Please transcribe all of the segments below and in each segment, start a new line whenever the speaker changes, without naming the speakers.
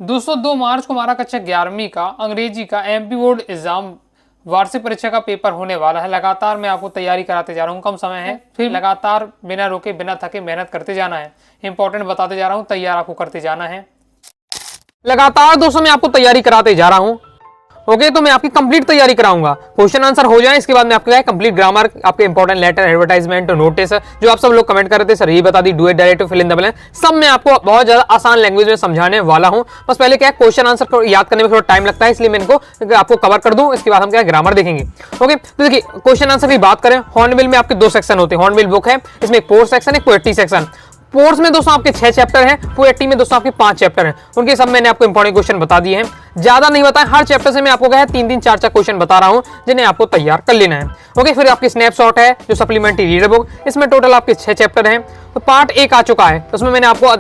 दोस्तों 2 मार्च को हमारा कक्षा 11वीं का अंग्रेजी का एमपी बोर्ड एग्जाम वार्षिक परीक्षा का पेपर होने वाला है। लगातार मैं आपको तैयारी कराते जा रहा हूँ, कम समय है, फिर लगातार बिना रोके बिना थके मेहनत करते जाना है। इंपॉर्टेंट बताते जा रहा हूँ, तैयार आपको करते जाना है। लगातार दोस्तों मैं आपको तैयारी कराते जा रहा हूँ। ओके, तो मैं आपकी कंप्लीट तैयारी कराऊंगा। क्वेश्चन आंसर हो जाए, इसके बाद मैं आपको कंप्लीट ग्रामर, आपके इंपॉर्टेंट लेटर, एडवर्टाइजमेंट, नोटिस, जो आप सब लोग कमेंट कर रहे थे सर ये बता दी, do it direct, fill in the blank, सब मैं आपको बहुत ज्यादा आसान लैंग्वेज में समझाने वाला हूं। बस पहले क्या है, क्वेश्चन आंसर याद करने में थोड़ा टाइम लगता है, इसलिए मैं इनको आपको कवर कर दूं। इसके बाद हम क्या ग्रामर देखेंगे। ओके, तो देखिए क्वेश्चन आंसर की बात करें, हॉर्नबिल में आपके 2 सेक्शन होते हैं। हॉर्नबिल बुक है, इसमें एक पोर्स सेक्शन, एक पोएट्री सेक्शन। पोर्स में दोस्तों आपके 6 चैप्टर हैं, पोएट्री में दोस्तों आपके 5 चैप्टर हैं। उनके सब मैंने आपको इंपॉर्टेंट क्वेश्चन बता दिए हैं, ज्यादा नहीं बताया। हर चैप्टर से मैं आपको क्या है 3-3, 4-4 क्वेश्चन बता रहा हूं, जिन्हें आपको तैयार कर लेना है। ओके, फिर आपकी स्नैपशॉट है जो सप्लीमेंट्री रीडर बुक, इसमें टोटल आपके 6 चैप्टर हैं। तो पार्ट 1 आ चुका है, उसमें मैंने आपको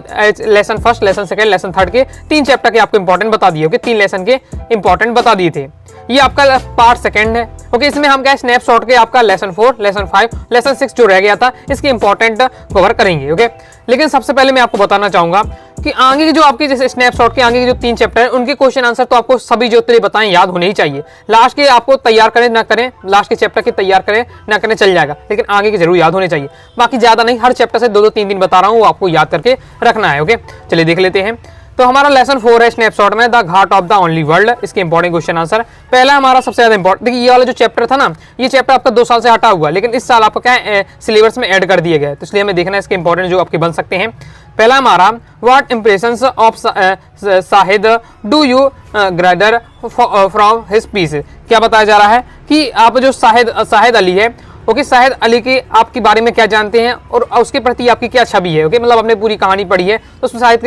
lesson first, lesson second, lesson third के 3 चैप्टर के आपको इंपॉर्टेंट बता दिए। ओके, 3 लेसन के इंपॉर्टेंट बता दिए थे। ये आपका पार्ट 2 है। ओके, इसमें हम क्या स्नैपशॉट के आपका लेसन 4, लेसन 5, लेसन 6 जो रह गया था, इसके इंपॉर्टेंट कवर करेंगे। ओके, लेकिन सबसे पहले मैं आपको बताना चाहूंगा कि आगे की जो आपकी जैसे स्नैपशॉट के आगे के जो 3 चैप्टर हैं, उनके क्वेश्चन आंसर तो आपको सभी जो तेरे बताएं याद होने ही चाहिए। लास्ट के आपको तैयार करें ना करें, लास्ट के चैप्टर के तैयार करें ना करें चल जाएगा, लेकिन आगे के जरूर याद होने चाहिए। बाकी ज्यादा नहीं, हर चैप्टर से 2-2, 3-3 बता रहा हूँ, वो आपको याद करके रखना है। ओके, चलिए देख लेते हैं। तो हमारा लेसन 4 है स्नैपशॉट में, the Ghat of the only world. इसके इंपॉर्टेंट क्वेश्चन आंसर पहला हमारा सबसे ज्यादा इंपॉर्टेंट, देखिए ये वाला जो चैप्टर था ना, ये चैप्टर आपका 2 साल से हटा हुआ, लेकिन इस साल आपका क्या है सिलेबस में ऐड कर दिए गए, तो इसलिए हमें देखना है इसके इंपॉर्टेंट जो आपके बन सकते हैं। पहला हमारा what impressions of Shahid do you gather from his piece. क्या बताया जा रहा है कि आप जो शाहिद अली है, ओके, शाहिद अली के आपके बारे में क्या जानते हैं और उसके प्रति आपकी क्या छवि है। ओके, मतलब आपने पूरी कहानी पढ़ी है तो उसमें शाहिद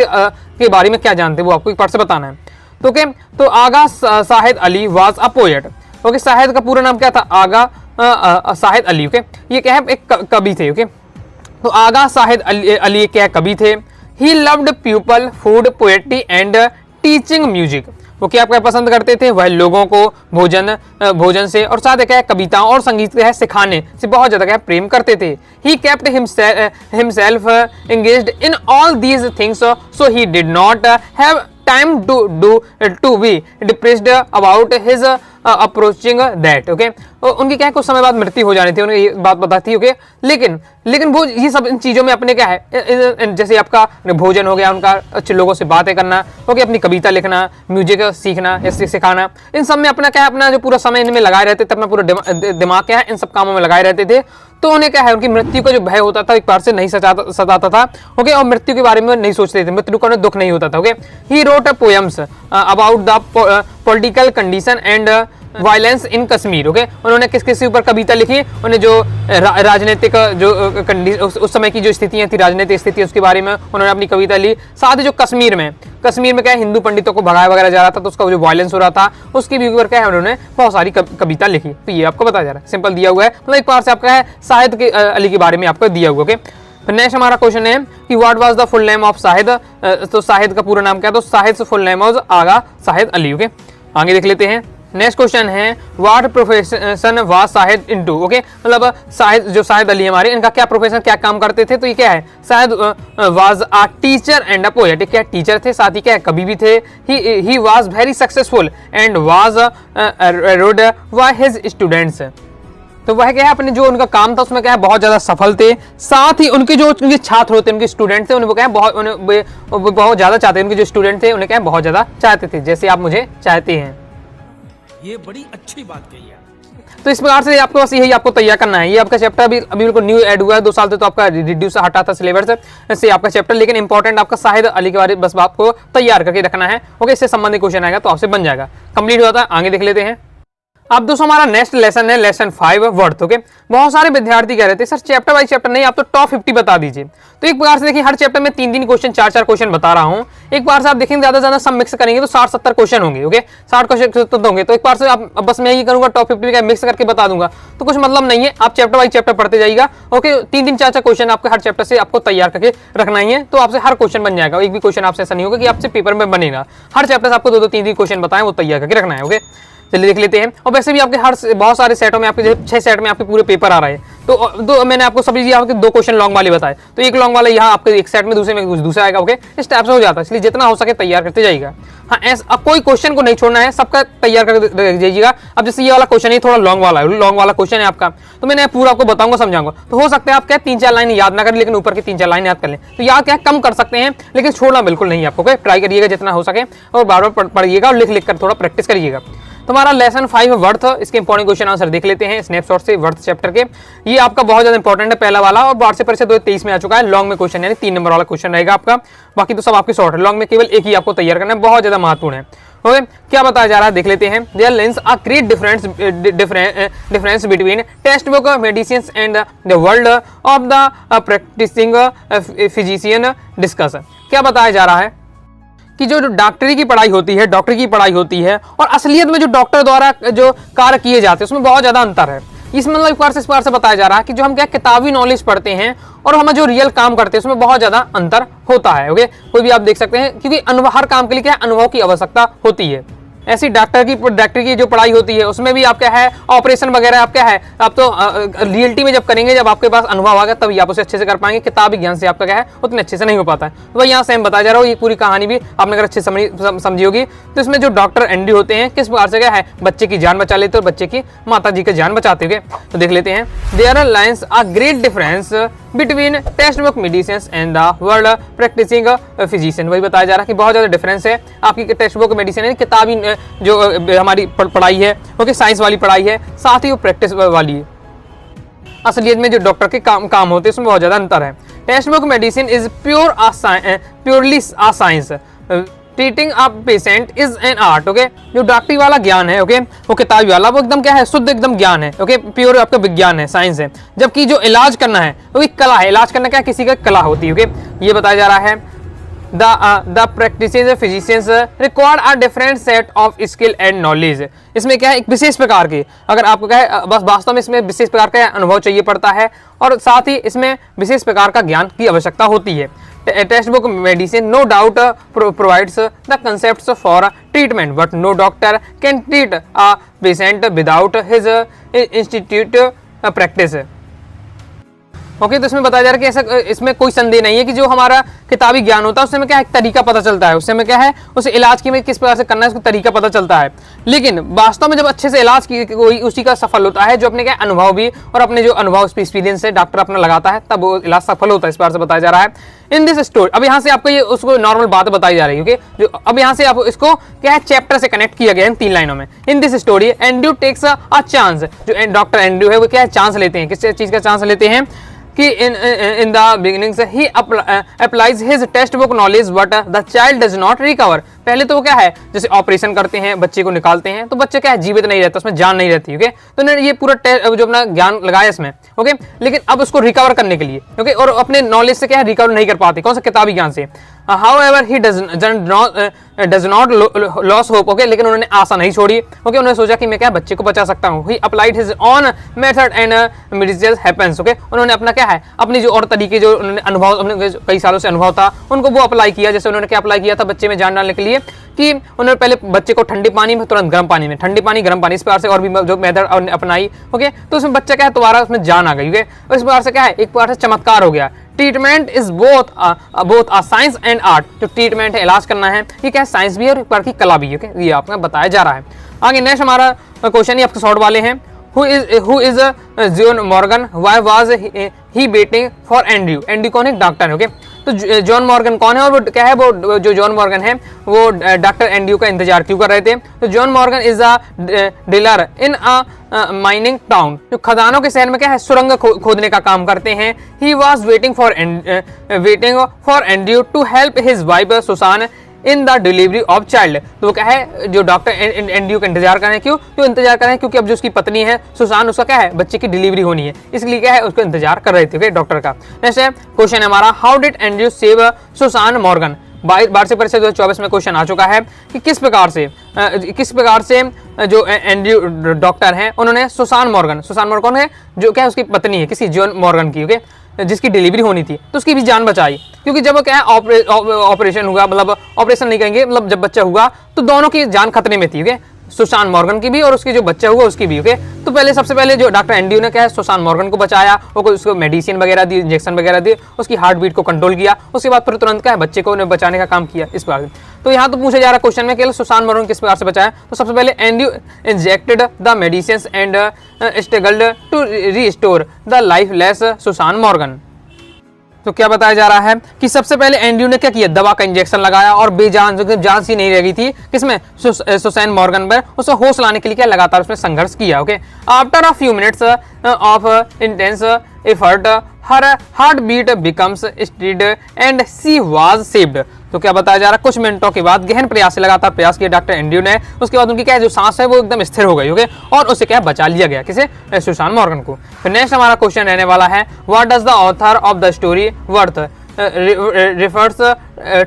के बारे में क्या जानते हैं वो आपको एक पार्ट से बताना है। तो ओके, तो Agha Shahid Ali was a poet. Okay, Shahid का पूरा नाम क्या था, आगा शाहिद अली। ओके, ये क्या है एक कवि थे। ओके, तो आगा शाहिद अली क्या कवि थे। He loved people, food, poetry and teaching music. वो क्या क्या पसंद करते थे, वह लोगों को भोजन से और साथ क्या कविताओं और संगीत के सिखाने से बहुत ज्यादा क्या प्रेम करते थे। He kept himself engaged in all these things, so he did not have time to be depressed about his approaching death. Okay, उनकी क्या है कुछ समय बाद मृत्यु हो जानी थी, उन्हें ये बात पता थी। ओके, लेकिन वो ये सब इन चीजों में अपने क्या है, जैसे आपका भोजन हो गया, उनका अच्छे लोगों से बातें करना, ओके, अपनी कविता लिखना, म्यूजिक सीखना, सिखाना, इन सब में अपना क्या है अपना जो पूरा समय इनमें लगाए रहते थे, अपना पूरा दिमाग क्या है इन सब कामों में लगाए रहते थे। तो उन्हें क्या है उनकी मृत्यु का जो भय होता था एक बार से नहीं सताता था। ओके, और मृत्यु के बारे में नहीं सोचते थे, मृत्यु का उन्हें दुख नहीं होता था। Okay, he wrote poems about the political condition and violence in Kashmir. Okay, उन्होंने किस किस ऊपर कविता लिखी, उन्हें जो राजनीतिक जो उस समय की जो स्थितियां थी, राजनीतिक स्थिति, उसके बारे में उन्होंने अपनी कविता ली। साथ ही जो कश्मीर में क्या है हिंदू पंडितों को भगाया वगैरह जा रहा था, तो उसका जो वायलेंस हो रहा था उसके भी ऊपर क्या है उन्होंने बहुत सारी कविता लिखी। तो ये आपको बताया जा रहा है, सिंपल दिया हुआ है, मतलब एक बार से आपका है शाहिद अली के बारे में आपको दिया हुआ। ओके, नेक्स्ट हमारा क्वेश्चन है कि what was the full name of Shahid. तो शाहिद का पूरा नाम क्या है, तो Shahid full name was Agha Shahid Ali. Okay, आगे देख लेते हैं। नेक्स्ट क्वेश्चन है what profession was Shahid into. Okay, मतलब शाहिद अली हमारे, इनका क्या प्रोफेशन, क्या काम करते थे, तो ये क्या है Shahid was a teacher and a poet. क्या टीचर थे, साथ ही क्या कवि भी थे। He was very successful and was road by his students. तो वह क्या है अपने जो उनका काम था उसमें क्या है बहुत ज्यादा सफल थे। साथ ही उनके जो उनके छात्र होते उनके स्टूडेंट थे उन्हें क्या है बहुत ज्यादा चाहते, उनके जो स्टूडेंट थे उन्हें क्या है बहुत ज्यादा चाहते थे, जैसे आप मुझे चाहते हैं।
ये बड़ी अच्छी बात कही है।
तो इस प्रकार से आपको बस यही आपको तैयार करना है। ये आपका चैप्टर अभी बिल्कुल न्यू ऐड हुआ है, 2 साल से तो आपका रिड्यूस हटा था सिलेबस से आपका चैप्टर, लेकिन इंपॉर्टेंट आपका शाहिद अली के बारे में बस आपको तैयार करके रखना है। ओके, इससे संबंधित क्वेश्चन आएगा तो आपसे बन जाएगा, कंप्लीट हुआ था। आगे देख लेते हैं। अब दोस्तों हमारा नेक्स्ट लेसन है लेसन 5 वर्थ। ओके, बहुत सारे विद्यार्थी कह रहे थे सर चैप्टर बाई चैप्टर नहीं, आप तो टॉप 50 बता दीजिए। तो एक प्रकार से देखिए हर चैप्टर में 3-3 क्वेश्चन, 4-4 क्वेश्चन बता रहा हूं। एक बार से आप देखेंगे ज्यादा ज्यादा सब मिक्स करेंगे तो 60-70 क्वेश्चन होंगे। ओके, 60 क्वेश्चन तो होंगे, तो एक बार से आप बस मैं ये करूंगा टॉप 50 का मिक्स करके बता दूंगा, तो कुछ मतलब नहीं है। आप चैप्टर बाई चैप्टर पढ़ते जाइएगा। ओके, 3-3, 4-4 क्वेश्चन आपके हर चैप्टर से आपको तैयार करके रखना ही है, तो आपसे हर क्वेश्चन बन जाएगा। एक भी क्वेश्चन आपसे ऐसा नहीं होगा कि आपसे पेपर में बनेगा, हर चैप्टर से आपको 2-2, 3-3 क्वेश्चन बताएं वो तैयार करके रखना है। ओके, चलिए देख लेते हैं। और वैसे भी आपके बहुत सारे सेटों में आपके 6 सेट में आपके पूरे पेपर आ रहे हैं,
तो मैंने आपको सब यहाँ के 2 क्वेश्चन लॉन्ग वाले बताए, तो एक लॉन्ग वाला यहाँ आपके एक सेट में, दूसरे में कुछ दूसरा आएगा। ओके, इस टाइप से हो जाता है, इसलिए जितना हो सके तैयार करते जाइएगा। हाँ, अब कोई क्वेश्चन को नहीं छोड़ना है, सबका तैयार करके रख जाइएगा। अब जैसे ये वाला क्वेश्चन है थोड़ा लॉन्ग वाला क्वेश्चन है आपका, तो मैंने पूरा आपको बताऊंगा, समझाऊंगा। तो हो सकता है आप क्या 3-4 लाइन याद ना करें, लेकिन ऊपर की 3-4 लाइन याद कर लें, तो याद क्या कम कर सकते हैं, लेकिन छोड़ना बिल्कुल नहीं आपको। ट्राई करिएगा जितना हो सके और बार बार पढ़िएगा और लिख कर थोड़ा प्रैक्टिस करिएगा। तो हमारा लेसन 5 वर्थ, इसके इंपॉर्टेंट क्वेश्चन आंसर देख लेते हैं स्नैपशॉट से वर्थ चैप्टर के। ये आपका बहुत ज्यादा इंपॉर्टेंट है, पहला वाला, और वार्षिक परीक्षा 2023 में आ चुका है। लॉन्ग में क्वेश्चन यानी 3 नंबर वाला क्वेश्चन रहेगा आपका, बाकी तो सब आपके शॉर्ट है। लॉन्ग में केवल एक ही आपको तैयार करना है, बहुत ज्यादा महत्वपूर्ण है। ओके, क्या बताया जा रहा है देख लेते हैं। There lies a great difference between textbook medicine and the world of the practicing physician discuss. क्या बताया जा रहा है कि जो डॉक्टरी की पढ़ाई होती है, डॉक्टरी की पढ़ाई होती है और असलियत में जो डॉक्टर द्वारा जो कार्य किए जाते हैं उसमें बहुत ज्यादा अंतर है। इसमें मतलब इस बार से बताया जा रहा है कि जो हम क्या किताबी नॉलेज पढ़ते हैं और हम जो रियल काम करते हैं उसमें बहुत ज्यादा अंतर होता है। ओके, कोई भी आप देख सकते हैं, क्योंकि अनुभव, हर काम के लिए क्या है, अनुभव की आवश्यकता होती है। ऐसी डॉक्टर की जो पढ़ाई होती है उसमें भी आप क्या है, ऑपरेशन वगैरह आप क्या है, आप तो रियलिटी में जब करेंगे, जब आपके पास अनुभव आ गया तभी आप उसे अच्छे से कर पाएंगे। किताबी ज्ञान से आपका क्या है उतने अच्छे से नहीं हो पाता है। तो वही यहाँ से हम बताया जा रहा हूँ, ये पूरी कहानी भी आपने अगर अच्छे समझी होगी। तो इसमें जो डॉक्टर एंडी होते हैं किस प्रकार से क्या है बच्चे की जान बचा लेते हैं और बच्चे की माता जी की जान बचाते हुए। तो देख लेते हैं। There lies a great difference between textbook medicine and the world practicing physician. वही बताया जा रहा है कि बहुत ज्यादा डिफरेंस है आपकी टेक्स्ट बुक मेडिसिन यानी किताबी जो हमारी पढ़ाई है, ओके, साइंस वाली पढ़ाई है, साथ ही वो प्रैक्टिस वाली है। असलियत में जो डॉक्टर के काम होते हैं उसमें बहुत ज्यादा अंतर है। Textbook medicine is purely a science, treating a patient is an art. Okay, जो डॉक्टरी वाला ज्ञान है, ओके, वो किताबी वाला वो एकदम क्या है, शुद्ध एकदम ज्ञान है। ओके, प्योर आपका विज्ञान है, साइंस है। जबकि जो इलाज करना है वो एक कला है। इलाज करना क्या किसी का कला होती है। ओके, ये बताया जा रहा है। The practices of physicians require a different set of skill and knowledge। इसमें क्या है, एक विशेष प्रकार की, अगर आपको क्या है बस वास्तव में इसमें विशेष प्रकार का अनुभव चाहिए पड़ता है और साथ ही इसमें विशेष प्रकार का ज्ञान की आवश्यकता होती है। Textbook medicine no doubt provides the concepts for treatment but no doctor can treat a patient without his institute practice. Okay, तो इसमें बताया जा रहा है कि ऐसा इसमें कोई संदेह नहीं है कि जो हमारा किताबी ज्ञान होता है उससे में क्या है तरीका पता चलता है, उससे में क्या है उसे इलाज की में किस प्रकार से करना है उसका तरीका पता चलता है। लेकिन वास्तव में जब अच्छे से इलाज की कोई उसी का सफल होता है जो अपने क्या अनुभव भी और अपने जो अनुभव एक्सपीरियंस से डॉक्टर अपना लगाता है तब वो इलाज सफल होता है। इस बार से बताया जा रहा है। इन दिस स्टोरी, अब यहाँ से आपको ये उसको नॉर्मल बात बताई जा रही है। ओके, जो अब यहाँ से आप इसको क्या है चैप्टर से कनेक्ट किया गया है 3 लाइनों में। In this story Andrew takes a chance, जो डॉक्टर एंड्रू है वो क्या है चांस लेते हैं। किस चीज का चांस लेते हैं कि in the beginnings he applies his textbook knowledge but the child does not recover। पहले तो वो क्या है जैसे ऑपरेशन करते हैं, बच्चे को निकालते हैं तो बच्चे क्या है जीवित नहीं रहता, उसमें जान नहीं रहती। ओके, तो उन्होंने ये पूरा जो अपना ज्ञान लगाया इसमें। ओके, लेकिन अब उसको रिकवर करने के लिए ओके, और अपने नॉलेज से क्या है रिकवर नहीं कर पाते, कौन सा किताबी ज्ञान से। However he does not lose hope। Okay, लेकिन उन्होंने आशा नहीं छोड़ी। ओके, उन्होंने सोचा कि मैं क्या बच्चे को बचा सकता हूँ। He applied his own method and miracles happens। Okay, उन्होंने अपना क्या है अपनी जो और तरीके जो उन्होंने अनुभव अपने कई सालों से अनुभव था उनको वो अप्लाई किया। जैसे उन्होंने क्या अप्लाई किया था बच्चे में जान डालने के लिए कि उन्होंने पहले बच्चे को ठंडे पानी में तुरंत गर्म पानी में, ठंडे पानी गर्म पानी, इस प्रकार से और भी जो मेथड अपनाई। ओके, तो उसमें बच्चा क्या है दोबारा उसमें जान आ गई। ओके, इस प्रकार से क्या है एक प्रकार से चमत्कार हो गया। Treatment is both a science and art. जो ट्रीटमेंट है इलाज करना है ये क्या है साइंस भी है और एक प्रकार की कला भी है। ओके, ये आपको बताया जा रहा है। आगे नेक्स्ट हमारा क्वेश्चन ही आपके शॉर्ट वाले हैं। Who is John Morgan? Why was he waiting for Andrew? Andrew कौन है? डॉक्टर है। ओके, तो जॉन मॉर्गन कौन है और वो क्या है, वो जो जॉन मॉर्गन है वो डॉक्टर एंड्रू का इंतजार क्यों कर रहे थे? तो John Morgan is a dealer in a mining town. जो खदानों के शहर में क्या है सुरंग खोदने का काम करते हैं। He was waiting for Andrew to help his wife Susan in the delivery of child. तो क्या है जो डॉक्टर एंड्रू का इंतजार कर रहे हैं, क्यों इंतजार कर रहे हैं? क्योंकि अब जो उसकी पत्नी है सुसान उसका क्या है बच्चे की डिलीवरी होनी है, इसलिए क्या है उसको इंतजार कर रहे थे डॉक्टर का। नेक्स्ट है क्वेश्चन है हमारा, how did Andrew save Susan Morgan? वार्षिक परीक्षा 2024 में क्वेश्चन आ चुका है कि किस प्रकार से जो एंड्रू डॉक्टर हैं उन्होंने सुसान मॉर्गन कौन है जो क्या है उसकी पत्नी है किसी जॉन मॉर्गन की, ओके, जिसकी डिलीवरी होनी थी तो उसकी भी जान बचाई। क्योंकि जब क्या है ऑपरेशन हुआ, मतलब ऑपरेशन नहीं करेंगे, मतलब जब बच्चा हुआ तो दोनों की जान खतरे में थी। ओके, सुसान मॉर्गन की भी और उसके जो बच्चा हुआ उसकी भी। ओके, तो पहले सबसे पहले जो डॉक्टर एंड्रयू ने क्या है सुसान मॉर्गन को बचाया, उसको मेडिसिन वगैरह दी, इंजेक्शन वगैरह दिए, उसकी हार्ट बीट को कंट्रोल किया, उसके बाद फिर तुरंत क्या है बच्चे को बचाने का काम किया इस प्रकार से। तो यहाँ तो पूछा जा रहा है क्वेश्चन में कि सुसान मॉर्गन किस प्रकार से बचाया। तो सबसे पहले Andrew injected the medicine and struggled to restore the lifeless Susan Morgan. तो क्या बताया जा रहा है कि सबसे पहले एंड्रयू ने क्या किया, दवा का इंजेक्शन लगाया और बेजान जो जान सी नहीं रह गई थी किसमें, सुसान मॉर्गन पर, उसे होश लाने के लिए क्या लगातार उसने संघर्ष किया। Okay, after a few minutes of intense effort her heart beat becomes steady and she was saved. तो क्या बताया जा रहा है कुछ मिनटों के बाद गहन प्रयास से लगातार प्रयास किया डॉक्टर एंड्रयू ने, उसके बाद उनकी क्या जो सांस है वो एकदम स्थिर हो गई। ओके, और उसे क्या बचा लिया गया, किसे, सुसान मॉर्गन को। फिर नेक्स्ट हमारा क्वेश्चन रहने वाला है what does the author of the story worth refers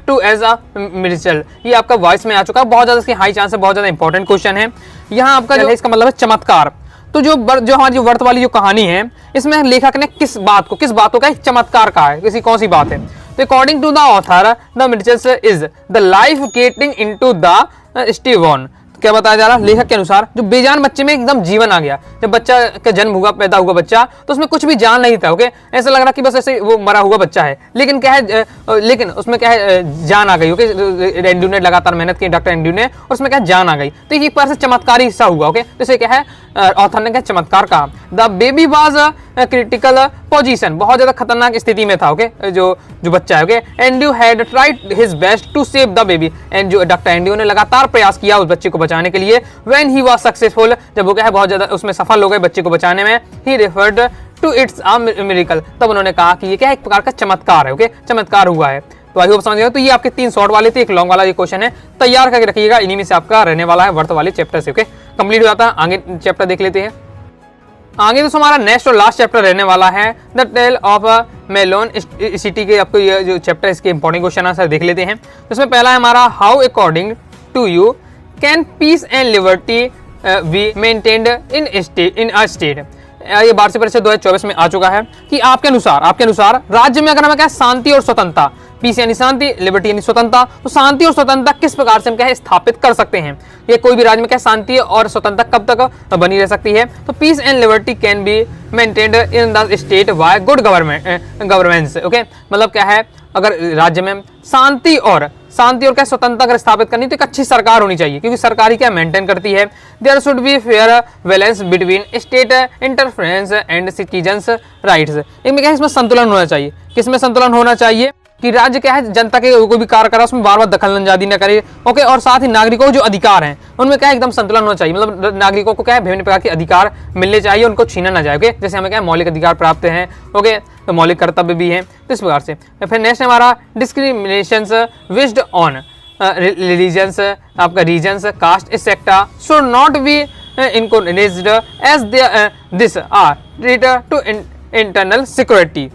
to as a miracle. ये आपका वॉइस में आ चुका है, बहुत ज्यादा इसकी हाई चांस है, बहुत ज्यादा इंपॉर्टेंट क्वेश्चन है। यहाँ आपका जो है इसका मतलब है चमत्कार। तो जो हमारी जो वर्त वाली जो कहानी है इसमें लेखक ने किस बात को क्या चमत्कार कहा है, किसी कौन सी बात है। तो according to the author the miracle is the life getting into the stillborn. क्या बताया जा रहा है लेखक के अनुसार जो बेजान बच्चे में एकदम जीवन आ गया। जब बच्चा का जन्म हुआ, पैदा हुआ बच्चा, तो उसमें कुछ भी जान नहीं था। ओके, ऐसा लग रहा कि बस ऐसे वो मरा हुआ बच्चा है, लेकिन क्या है लेकिन उसमें क्या है जान आ गई। ओके, एंड्रयू ने लगातार मेहनत की डॉक्टर एंड्रयू ने, और उसमें क्या जान आ गई। तो एक बार से चमत्कारी हिस्सा हुआ। ओके, तो इसे क्या है ऑथर ने क्या चमत्कार कहा। The baby was critical position, बहुत ज्यादा खतरनाक स्थिति में था। ओके, जो बच्चा है। Okay, Andrew had tried his best to save the baby, and जो डॉक्टर एंड्रयू ने लगातार प्रयास किया उस बच्चे को बचाने के लिए। व्हेन ही वाज सक्सेसफुल, जब वो क्या है बहुत ज्यादा उसमें सफल हो गए बच्चे को बचाने में, he referred to it's a miracle, तब उन्होंने कहा कि ये क्या है एक प्रकार का चमत्कार है। ओके, चमत्कार हुआ है। तो आई होप समझ गए। तो ये आपके 3 शॉर्ट वाले थे, एक लॉन्ग वाला ये क्वेश्चन है, तैयार करके रखिएगा। इन्हीं में से आपका रहने वाला है वर्त वाले चैप्टर से। ओके, कंप्लीट हो जाता है। आगे चैप्टर देख लेते हैं। आगे तो हमारा नेक्स्ट और लास्ट चैप्टर रहने वाला है the tale of melon city के। आपको ये जो चैप्टर है इसके इंपॉर्टेंट क्वेश्चन आंसर देख लेते हैं। तो इसमें पहला है हमारा how according to you can peace and liberty be maintained in a state. ये वार्षिक परीक्षा 2024 में आ चुका है कि आपके अनुसार राज्य में अगर हमें क्या शांति और स्वतंत्रता, पीस यानी शांति, लिबर्टी यानी स्वतंत्रता, तो शांति और स्वतंत्रता किस प्रकार से हम क्या है स्थापित कर सकते हैं। ये कोई भी राज्य में क्या शांति और स्वतंत्रता कब तक बनी रह सकती है। तो peace and liberty can be maintained in the state by good governance. Okay, मतलब क्या है अगर राज्य में शांति और क्या स्वतंत्रता अगर स्थापित करनी तो एक अच्छी सरकार होनी चाहिए, क्योंकि सरकार ही क्या मेंटेन करती है। There should be fair balance between state interference and citizens rights. इनमें क्या है इसमें संतुलन होना चाहिए। किसमें संतुलन होना चाहिए कि राज्य क्या है जनता के कोई भी कार्य करा उसमें बार बार दखलंदाजी न करे। ओके, और साथ ही नागरिकों को जो अधिकार हैं उनमें क्या है एकदम संतुलन होना चाहिए। मतलब नागरिकों को क्या है विभिन्न प्रकार के अधिकार मिलने चाहिए, उनको छीना ना जाए। ओके, जैसे हमें क्या है मौलिक अधिकार प्राप्त हैं। ओके, तो मौलिक कर्तव्य भी हैं, तो इस प्रकार से। फिर नेक्स्ट हमारा डिस्क्रिमिनेशंस बेस्ड ऑन रिलीजन्स, आपका regions, caste etcetera should not be encouraged as this are threat to internal security.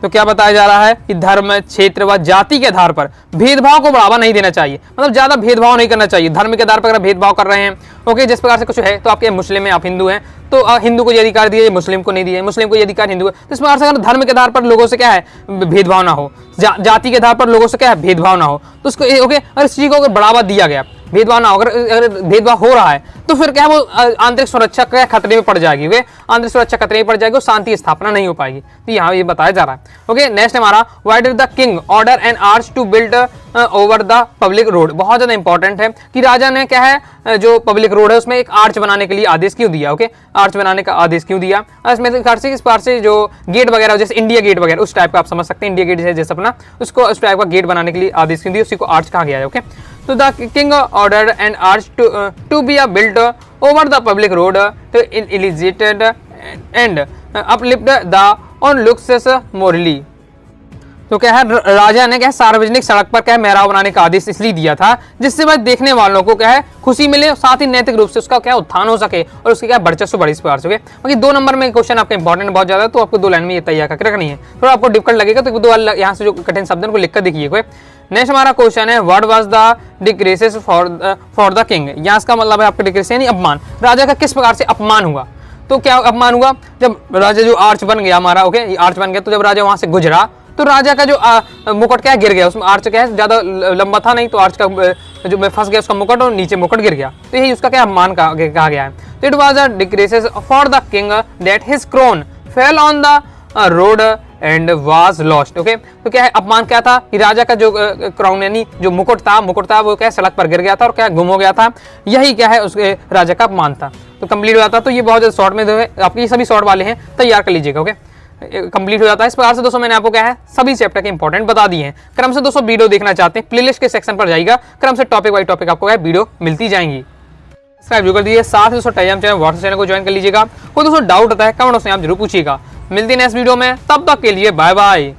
तो क्या बताया जा रहा है कि धर्म, क्षेत्र व जाति के आधार पर भेदभाव को बढ़ावा नहीं देना चाहिए। मतलब ज्यादा भेदभाव नहीं करना चाहिए। धर्म के आधार पर अगर भेदभाव कर रहे हैं, ओके, जिस प्रकार से कुछ है तो आपके मुस्लिम है, आप हिंदू हैं, तो हिंदू को ये अधिकार दिए, मुस्लिम को नहीं दिए, मुस्लिम को ये अधिकार हिंदू है। तो इस प्रकार से अगर धर्म के आधार पर लोगों से क्या है भेदभाव ना हो, जाति के आधार पर लोगों से क्या है भेदभाव ना हो, तो उसको ओके अगर इस चीज को अगर बढ़ावा दिया गया, भेदभाव ना हो, अगर भेदभाव हो रहा है तो फिर क्या वो आंतरिक सुरक्षा क्या खतरे में पड़ जाएगी। ओके, आंतरिक सुरक्षा खतरे में पड़ जाएगी और शांति स्थापना नहीं हो पाएगी। तो यहाँ ये बताया जा रहा है। ओके, नेक्स्ट हमारा why did the king order an arch to build over the public road. बहुत ज्यादा इंपॉर्टेंट है कि राजा ने क्या है जो पब्लिक रोड है उसमें एक आर्च बनाने के लिए आदेश क्यों दिया। ओके, आर्च बनाने का आदेश क्यों दिया। इसमें इस पार से जो गेट वगैरह जैसे इंडिया गेट वगैरह उस टाइप का आप समझ सकते हैं। इंडिया गेट है जैसे अपना, उसको उस टाइप का गेट बनाने के लिए आदेश क्यों दिया, उसी को आर्च कहा गया है। ओके, तो the king ordered an arch to be a built over the public road to illustrated and uplift the on looks morally। तो क्या है राजा ने क्या सार्वजनिक सड़क पर क्या मेहराब बनाने का आदेश इसलिए दिया था जिससे वह देखने वालों को क्या है खुशी मिले और साथ ही नैतिक रूप से उसका क्या उत्थान हो सके और उसकी क्या वर्चस्व बढ़ इस प्रकार से। बाकी 2 नंबर में क्वेश्चन आपका इंपॉर्टेंट बहुत ज्यादा, तो आपको 2 लाइन में ये तैयार करके रखनी है। थोड़ा आपको डिफिकल्ट लगेगा तो 2 यहाँ से जो कठिन शब्द को लिख कर देखिए। नेक्स्ट हमारा क्वेश्चन है what was the disgrace for the king. यहाँ इसका मतलब है आपका डिक्रेस यानी अपमान। राजा का किस प्रकार से अपमान हुआ। तो क्या अपमान हुआ जब राजा जो आर्च बन गया हमारा, ओके, ये आर्च बन गया, तो जब राजा वहां से गुजरा तो राजा का जो मुकुट क्या गिर गया, उसमें आर्च क्या है ज्यादा लंबा था नहीं, तो आर्च का जो मैं फंस गया उसका मुकुट और नीचे मुकुट गिर गया, तो यही उसका क्या मान कहा गया है। तो it was a disgrace for the king that his crown fell on the road and was lost. Okay, तो क्या है अपमान क्या था कि राजा का जो क्राउन यानी जो मुकुट था वो क्या सड़क पर गिर गया था और क्या गुम हो गया था, यही क्या है उसके राजा का अपमान था। तो कंप्लीट हो जाता। तो ये बहुत शॉर्ट में आपके ये सभी शॉर्ट वाले हैं, तैयार कर लीजिएगा। ओके, कंप्लीट हो जाता है। इस प्रकार से दोस्तों मैंने आपको क्या है सभी चैप्टर के इंपॉर्टेंट बता दिए हैं। क्रम से दोस्तों वीडियो देखना चाहते हैं प्लेलिस्ट के सेक्शन पर जाइएगा, क्रम से टॉपिक बाई टॉपिक आपको वीडियो मिलती जाएंगी। सब्सक्राइब कर दीजिए, साथ ही दोस्तों टेलीग्राम चैनल व्हाट्सएप चैनल को ज्वाइन कर लीजिएगा। कोई दोस्तों डाउट होता है कमेंट बॉक्स में आप जरूर पूछिएगा। मिलते हैं नेक्स्ट वीडियो में, तब तक के लिए बाय बाय।